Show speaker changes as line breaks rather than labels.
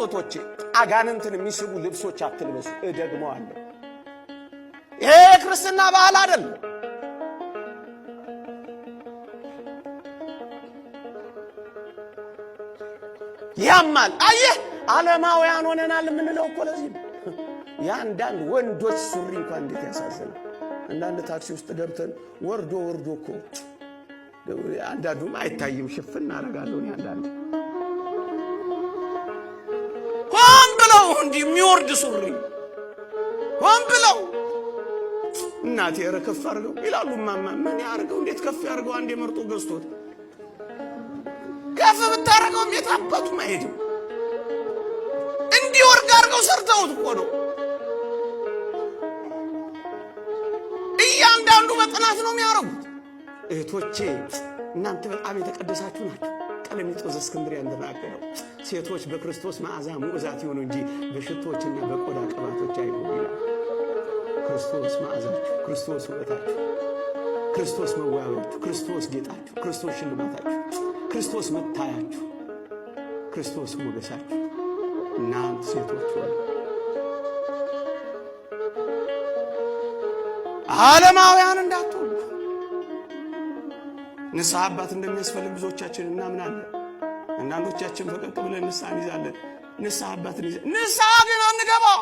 እህቶቼ አጋንንትን የሚስቡ ልብሶች አትልበሱ። እደግመዋለሁ፣ ይሄ ክርስትና ባህል አይደለም። ያማል። አየህ ዓለማውያን ሆነናል የምንለው እኮ ለዚህ ነው። ያንዳንድ ወንዶች ሱሪ እንኳን እንዴት ያሳዝናል። አንዳንድ ታክሲ ውስጥ ገብተን ወርዶ እኮ አንዳንዱም አይታይም፣ ሽፍን አደርጋለሁ እኔ። አንዳንዱ ሆን ብለው እንዲህ የሚወርድ ሱሪ ሆን ብለው እናቴ ኧረ ከፍ አድርገው ይላሉ። ማማ ምን ያርገው? እንዴት ከፍ ያርገው? አንዴ መርጦ ገዝቶት ከፍ ብታረገው እንዴት አባቱ ማይሄድም? እንዲህ ወርቅ አድርገው ሰርተውት እኮ ነው። እያንዳንዱ በጥናት ነው የሚያረጉት። እህቶቼ እናንተ በጣም የተቀደሳችሁ ናችሁ። ቀለሚጦስ እስክንድርያ እንደተናገረው ሴቶች በክርስቶስ መዓዛ ሙዕዛት ይሆኑ እንጂ በሽቶችና በቆዳ ቅባቶች አይሆኑ ይላል። ክርስቶስ መዓዛችሁ፣ ክርስቶስ ውበታችሁ፣ ክርስቶስ መዋቢያችሁ፣ ክርስቶስ ጌጣችሁ፣ ክርስቶስ ሽልማታችሁ፣ ክርስቶስ መታያችሁ፣ ክርስቶስ ሞገሳችሁ እናንተ ሴቶች ሆይ ዓለማውያን እንዳትሆኑ። ንስሐ አባት እንደሚያስፈልግ ብዙዎቻችን እናምናለን። አንዳንዶቻችን ፈቀቅ ብለን ንስሐ እንይዛለን። ንስሐ አባት ንስሐ ግን አንገባው።